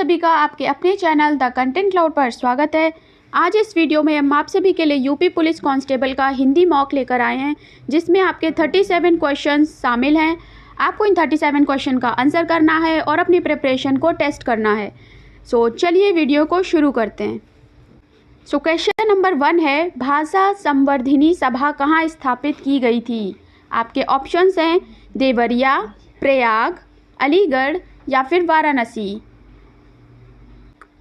सभी का आपके अपने चैनल द कंटेंट क्लाउड पर स्वागत है। आज इस वीडियो में हम आप सभी के लिए यूपी पुलिस कांस्टेबल का हिंदी मॉक लेकर आए हैं, जिसमें आपके 37 क्वेश्चंस शामिल हैं। आपको इन 37 क्वेश्चन का आंसर करना है और अपनी प्रिपरेशन को टेस्ट करना है। सो चलिए वीडियो को शुरू करते हैं। सो क्वेश्चन नंबर 1 है, भाषा संवर्धिनी सभा कहाँ स्थापित की गई थी? आपके ऑप्शंस हैं देवरिया, प्रयाग, अलीगढ़ या फिर वाराणसी।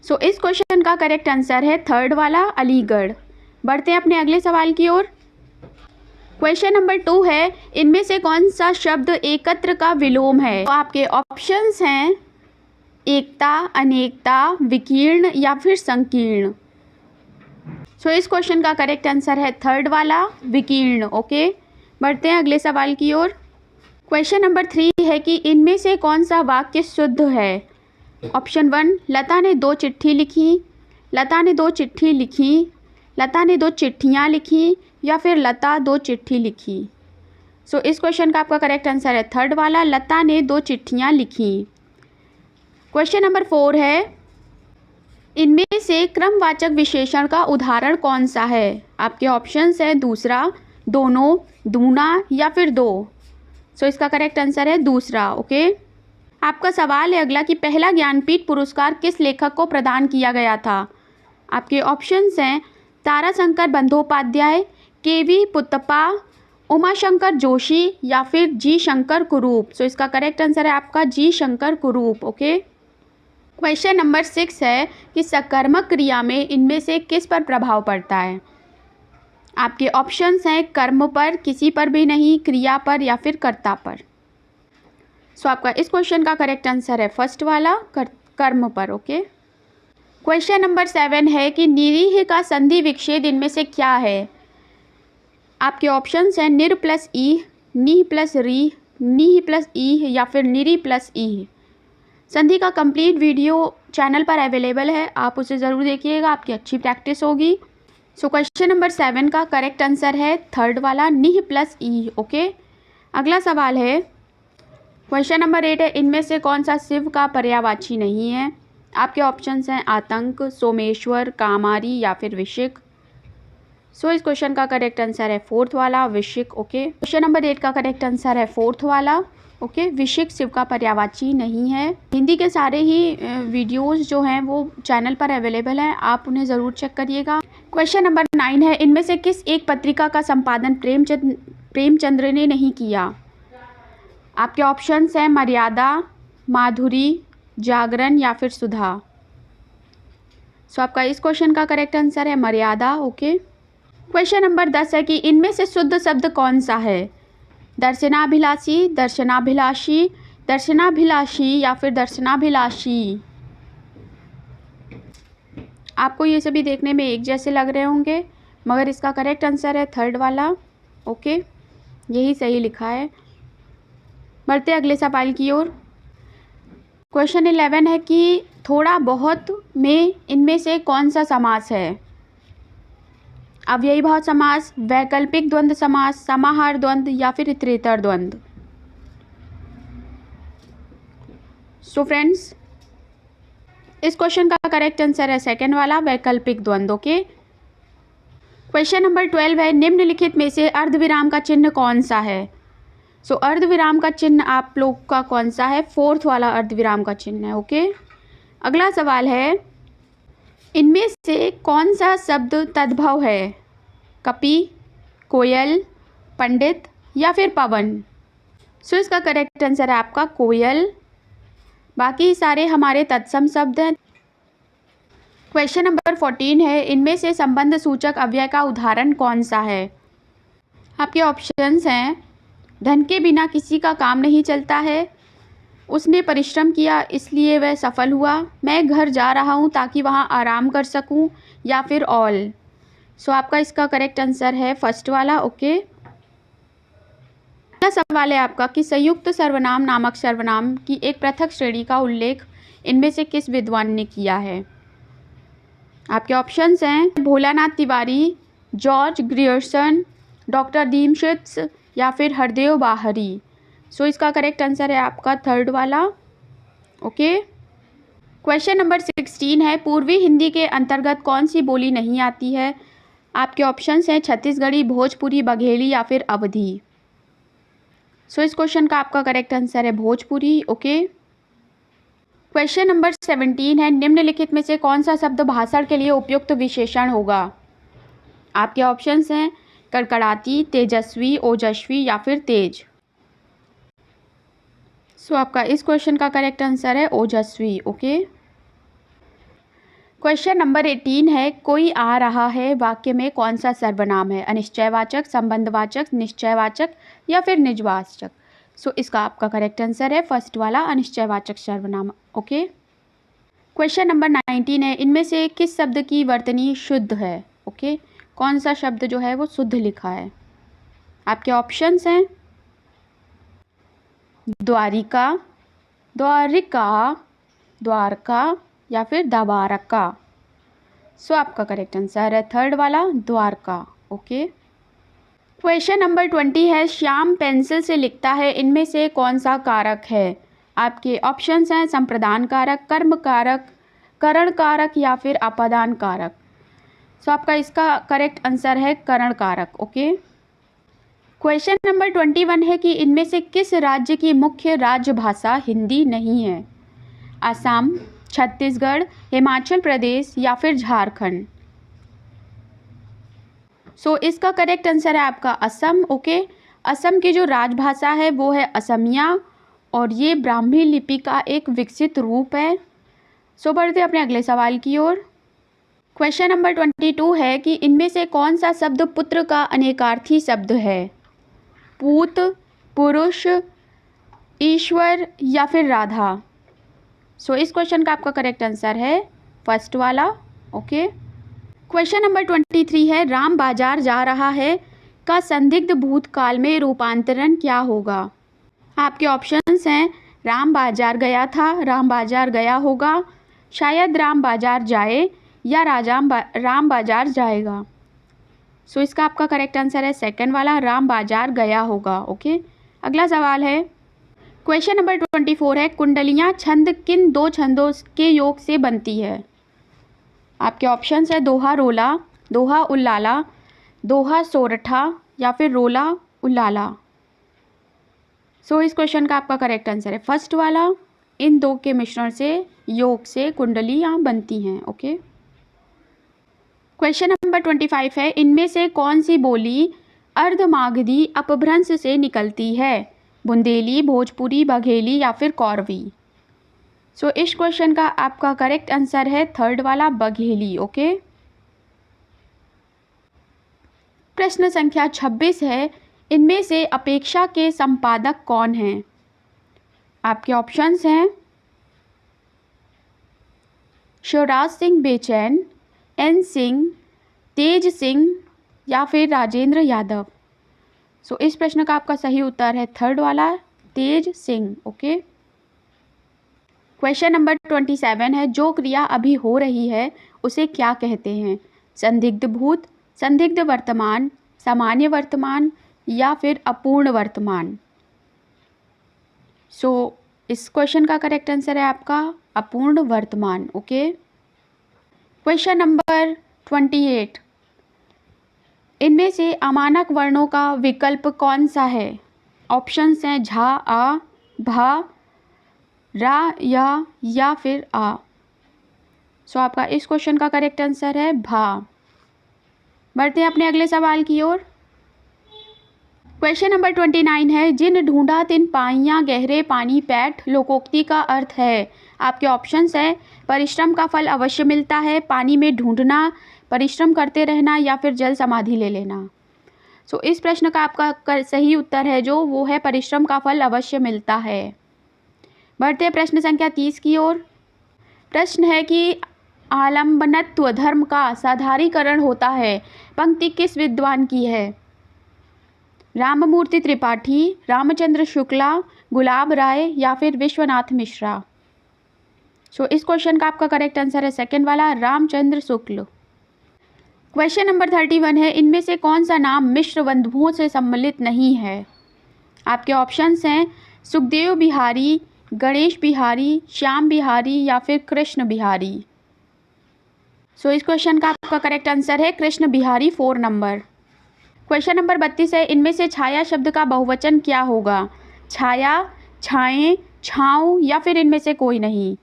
सो इस क्वेश्चन का करेक्ट आंसर है थर्ड वाला, अलीगढ़। बढ़ते हैं अपने अगले सवाल की ओर। क्वेश्चन नंबर 2 है, इनमें से कौन सा शब्द एकत्र का विलोम है? तो आपके ऑप्शंस हैं एकता, अनेकता, विकीर्ण या फिर संकीर्ण। सो इस क्वेश्चन का करेक्ट आंसर है थर्ड वाला, विकीर्ण। ओके, बढ़ते हैं अगले सवाल की ओर। क्वेश्चन नंबर 3 है कि इनमें से कौन सा वाक्य शुद्ध है? ऑप्शन 1, लता ने 2 चिट्ठी लिखी, लता ने 2 चिट्ठी लिखी, लता ने 2 चिट्ठियाँ लिखी या फिर लता 2 चिट्ठी लिखी। सो इस क्वेश्चन का आपका करेक्ट आंसर है थर्ड वाला, लता ने 2 चिट्ठियाँ लिखी। क्वेश्चन नंबर 4 है, इनमें से क्रमवाचक विशेषण का उदाहरण कौन सा है? आपके ऑप्शंस है दूसरा, दोनों, दूना या फिर दो। सो इसका करेक्ट आंसर है दूसरा। ओके, आपका सवाल है अगला कि पहला ज्ञानपीठ पुरस्कार किस लेखक को प्रदान किया गया था? आपके ऑप्शंस हैं ताराशंकर बंदोपाध्याय, केवी पुत्तप्पा, उमाशंकर जोशी या फिर जी शंकर कुरूप। सो इसका करेक्ट आंसर है आपका जी शंकर कुरूप। ओके, क्वेश्चन नंबर 6 है कि सकर्मक क्रिया में इनमें से किस पर प्रभाव पड़ता है? आपके ऑप्शंस हैं कर्म पर, किसी पर भी नहीं, क्रिया पर या फिर कर्ता पर। सो आपका इस क्वेश्चन का करेक्ट आंसर है फर्स्ट वाला, कर्म पर। ओके, क्वेश्चन नंबर 7 है कि निरीह का संधि विच्छेद इनमें से क्या है? आपके ऑप्शंस हैं निर प्लस ई, नीह प्लस री, नीह प्लस ई या फिर निरी प्लस ई। संधि का कंप्लीट वीडियो चैनल पर अवेलेबल है, आप उसे ज़रूर देखिएगा, आपकी अच्छी प्रैक्टिस होगी। सो क्वेश्चन नंबर 7 का करेक्ट आंसर है थर्ड वाला, निह प्लस ई। ओके, अगला सवाल है क्वेश्चन नंबर 8 है, इनमें से कौन सा शिव का पर्यायवाची नहीं है? आपके ऑप्शंस हैं आतंक, सोमेश्वर, कामारी या फिर विशिक। सो इस क्वेश्चन का करेक्ट आंसर है फोर्थ वाला, विशिक। ओके, क्वेश्चन नंबर 8 का करेक्ट आंसर है फोर्थ वाला। ओके, विशिक शिव का पर्यायवाची नहीं है। हिंदी के सारे ही वीडियोस जो हैं वो चैनल पर अवेलेबल हैं, आप उन्हें ज़रूर चेक करिएगा। क्वेश्चन नंबर 9 है, इनमें से किस एक पत्रिका का संपादन प्रेमचंद्र ने नहीं किया? आपके ऑप्शंस हैं मर्यादा, माधुरी, जागरण या फिर सुधा। सो आपका इस क्वेश्चन का करेक्ट आंसर है मर्यादा। ओके, क्वेश्चन नंबर 10 है कि इनमें से शुद्ध शब्द कौन सा है? दर्शनाभिलाषी, दर्शनाभिलाषी, दर्शनाभिलाषी या फिर दर्शनाभिलाषी। आपको ये सभी देखने में एक जैसे लग रहे होंगे, मगर इसका करेक्ट आंसर है थर्ड वाला। ओके, यही सही लिखा है। बढ़ते अगले सवाल की ओर। क्वेश्चन 11 है कि थोड़ा बहुत में इनमें से कौन सा समास है? अव्ययी भाव समास, वैकल्पिक द्वंद्व समास, समाहार द्वंद्व या फिर इतरेतर द्वंद्व। सो फ्रेंड्स, इस क्वेश्चन का करेक्ट आंसर है सेकंड वाला, वैकल्पिक द्वंद्व। ओके, क्वेश्चन नंबर 12 है, निम्नलिखित में से अर्धविराम का चिन्ह कौन सा है? सो अर्धविराम का चिन्ह आप लोग का कौन सा है? फोर्थ वाला अर्धविराम का चिन्ह है। ओके, अगला सवाल है, इनमें से कौन सा शब्द तद्भव है? कपि, कोयल, पंडित या फिर पवन। सो इसका करेक्ट आंसर है आपका कोयल, बाकी सारे हमारे तत्सम शब्द हैं। क्वेश्चन नंबर 14 है, इनमें से संबंध सूचक अव्यय का उदाहरण कौन सा है? आपके ऑप्शंस हैं धन के बिना किसी का काम नहीं चलता है, उसने परिश्रम किया इसलिए वह सफल हुआ, मैं घर जा रहा हूँ ताकि वहाँ आराम कर सकूँ या फिर ऑल। सो आपका इसका करेक्ट आंसर है फर्स्ट वाला। ओके, अगला सवाल है आपका कि संयुक्त सर्वनाम नामक सर्वनाम की एक पृथक श्रेणी का उल्लेख इनमें से किस विद्वान ने किया है? आपके ऑप्शंस हैं Bholanath Tiwari, George Grierson, doctor Dymshits या फिर हरदेव बाहरी। सो इसका करेक्ट आंसर है आपका थर्ड वाला। ओके, क्वेश्चन नंबर 16 है, पूर्वी हिंदी के अंतर्गत कौन सी बोली नहीं आती है? आपके ऑप्शंस हैं छत्तीसगढ़ी, भोजपुरी, बघेली या फिर अवधी। सो इस क्वेश्चन का आपका करेक्ट आंसर है भोजपुरी। ओके। क्वेश्चन नंबर 17 है, निम्नलिखित में से कौन सा शब्द भाषण के लिए उपयुक्त विशेषण होगा? आपके ऑप्शंस हैं कड़कड़ाती, तेजस्वी, ओजस्वी या फिर तेज। सो आपका इस क्वेश्चन का करेक्ट आंसर है ओजस्वी। ओके। क्वेश्चन नंबर 18 है, कोई आ रहा है वाक्य में कौन सा सर्वनाम है? अनिश्चयवाचक, संबंधवाचक, निश्चयवाचक या फिर निजवाचक। सो इसका आपका करेक्ट आंसर है फर्स्ट वाला, अनिश्चयवाचक सर्वनाम। ओके। क्वेश्चन नंबर 19 है, इनमें से किस शब्द की वर्तनी शुद्ध है? ओके। कौन सा शब्द जो है वो शुद्ध लिखा है? आपके ऑप्शंस हैं द्वारिका, द्वारिका, द्वारका या फिर दबारका। सो आपका करेक्ट आंसर है थर्ड वाला, द्वारका। ओके। क्वेश्चन नंबर 20 है, श्याम पेंसिल से लिखता है, इनमें से कौन सा कारक है? आपके ऑप्शंस हैं संप्रदान कारक, कर्म कारक, करण कारक या फिर अपादान कारक। सो आपका इसका करेक्ट आंसर है करण कारक। ओके। क्वेश्चन नंबर 21 है कि इनमें से किस राज्य की मुख्य राजभाषा हिंदी नहीं है? असम, छत्तीसगढ़, हिमाचल प्रदेश या फिर झारखंड। सो इसका करेक्ट आंसर है आपका असम। ओके। असम की जो राजभाषा है वो है असमिया और ये ब्राह्मी लिपि का एक विकसित रूप है। सो बढ़ते अपने अगले सवाल की ओर। क्वेश्चन नंबर 22 है कि इनमें से कौन सा शब्द पुत्र का अनेकार्थी शब्द है? पूत, पुरुष, ईश्वर या फिर राधा। सो इस क्वेश्चन का आपका करेक्ट आंसर है फर्स्ट वाला। ओके। क्वेश्चन नंबर 23 है, राम बाजार जा रहा है का संदिग्ध भूतकाल में रूपांतरण क्या होगा? आपके ऑप्शंस हैं राम बाजार गया था, राम बाजार गया होगा, शायद राम बाजार जाए या राम बाजार जाएगा। सो इसका आपका करेक्ट आंसर है सेकंड वाला, राम बाजार गया होगा। ओके। अगला सवाल है, क्वेश्चन नंबर 24 है, कुंडलियाँ छंद किन दो छंदों के योग से बनती है? आपके ऑप्शंस है दोहा रोला, दोहा उल्लाला, दोहा सोरठा या फिर रोला उल्लाला। सो इस क्वेश्चन का आपका करेक्ट आंसर है फर्स्ट वाला, इन दो के मिश्रण से योग से कुंडलियाँ बनती हैं। ओके। क्वेश्चन नंबर 25 है, इनमें से कौन सी बोली अर्धमागधी अपभ्रंश से निकलती है? बुंदेली, भोजपुरी, बघेली या फिर कौरवी। सो इस क्वेश्चन का आपका करेक्ट आंसर है थर्ड वाला, बघेली। ओके। प्रश्न संख्या 26 है, इनमें से अपेक्षा के संपादक कौन हैं? आपके ऑप्शंस हैं शिवराज सिंह बेचैन, एन सिंह, तेज सिंह या फिर राजेंद्र यादव। सो इस प्रश्न का आपका सही उत्तर है थर्ड वाला, तेज सिंह। ओके। क्वेश्चन नंबर 27 है, जो क्रिया अभी हो रही है उसे क्या कहते हैं? संदिग्ध भूत, संदिग्ध वर्तमान, सामान्य वर्तमान या फिर अपूर्ण वर्तमान। सो इस क्वेश्चन का करेक्ट आंसर है आपका अपूर्ण वर्तमान। ओके। क्वेश्चन नंबर 28, इनमें से अमानक वर्णों का विकल्प कौन सा है? ऑप्शंस हैं झा, आ, भा, रा या फिर आ। सो आपका इस क्वेश्चन का करेक्ट आंसर है भा। बढ़ते हैं अपने अगले सवाल की ओर। क्वेश्चन नंबर 29 है, जिन ढूंढा तिन पाइयाँ गहरे पानी पैठ लोकोक्ति का अर्थ है? आपके ऑप्शंस है परिश्रम का फल अवश्य मिलता है, पानी में ढूंढना, परिश्रम करते रहना या फिर जल समाधि ले लेना। सो इस प्रश्न का आपका सही उत्तर है जो वो है परिश्रम का फल अवश्य मिलता है। बढ़ते हैं प्रश्न संख्या 30 की ओर। प्रश्न है कि आलम्बनत्व धर्म का साधारीकरण होता है, पंक्ति किस विद्वान की है? राममूर्ति त्रिपाठी, रामचंद्र शुक्ला, गुलाब राय या फिर विश्वनाथ मिश्रा। सो इस क्वेश्चन का आपका करेक्ट आंसर है सेकंड वाला, रामचंद्र शुक्ल। क्वेश्चन नंबर 31 है, इनमें से कौन सा नाम मिश्र बंधुओं से सम्मिलित नहीं है? आपके ऑप्शंस हैं सुखदेव बिहारी, गणेश बिहारी, श्याम बिहारी या फिर कृष्ण बिहारी। सो इस क्वेश्चन का आपका करेक्ट आंसर है Krishna Bihari, 4 number. Question number 32 है, इनमें से छाया शब्द का बहुवचन क्या होगा? छाया, छाएं, छाँव या फिर इनमें से कोई नहीं।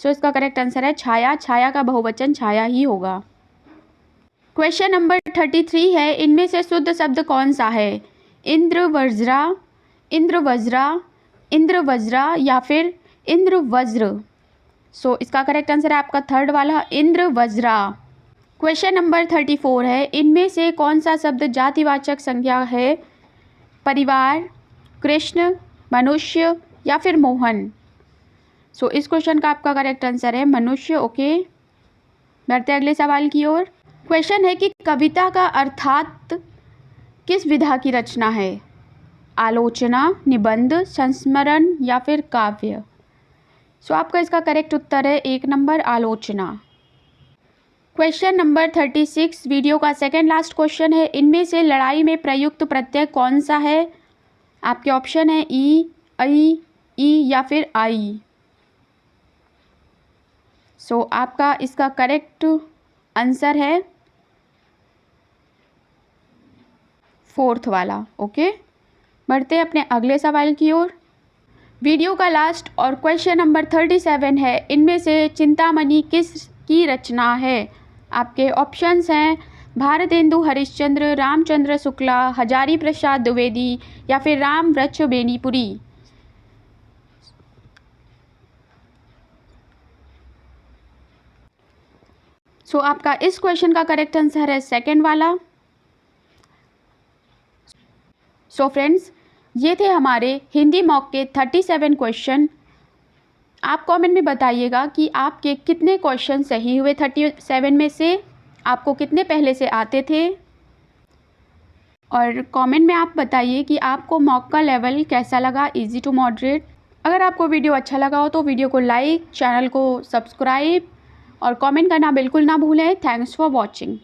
सो इसका करेक्ट आंसर है छाया। छाया का बहुवचन छाया ही होगा। क्वेश्चन नंबर 33 है, इनमें से शुद्ध शब्द कौन सा है? इंद्र वज्रा, इंद्र वज्रा, इंद्र वज्रा या फिर इंद्र वज्र। सो इसका करेक्ट आंसर है आपका थर्ड वाला, इंद्र वज्रा। क्वेश्चन नंबर 34 है, इनमें से कौन सा शब्द जातिवाचक संज्ञा है? परिवार, कृष्ण, मनुष्य या फिर मोहन। सो इस क्वेश्चन का आपका करेक्ट आंसर है मनुष्य। ओके, बढ़ते अगले सवाल की ओर। क्वेश्चन है कि कविता का अर्थात किस विधा की रचना है? आलोचना, निबंध, संस्मरण या फिर काव्य। सो आपका इसका करेक्ट उत्तर है 1 नंबर, आलोचना। क्वेश्चन नंबर 36 वीडियो का सेकंड लास्ट क्वेश्चन है, इनमें से लड़ाई में प्रयुक्त प्रत्यय कौन सा है? आपके ऑप्शन है ई, ऐ, ई या फिर आई। सो आपका इसका करेक्ट आंसर है 4th वाला। ओके, बढ़ते हैं अपने अगले सवाल की ओर। वीडियो का लास्ट और क्वेश्चन नंबर 37 है, इनमें से चिंतामणि किस की रचना है? आपके ऑप्शंस हैं भारतेंदु हरिश्चंद्र, रामचंद्र शुक्ला, हजारी प्रसाद द्विवेदी या फिर राम वृक्ष बेनीपुरी। सो आपका इस क्वेश्चन का करेक्ट आंसर है 2nd वाला। सो फ्रेंड्स, ये थे हमारे हिंदी मॉक के 37 क्वेश्चन। आप कमेंट में बताइएगा कि आपके कितने क्वेश्चन सही हुए 37 में से, आपको कितने पहले से आते थे, और कमेंट में आप बताइए कि आपको मॉक का लेवल कैसा लगा, इजी टू मॉडरेट। अगर आपको वीडियो अच्छा लगा हो तो वीडियो को लाइक, चैनल को सब्सक्राइब और कमेंट करना बिल्कुल ना भूलें। Thanks for watching.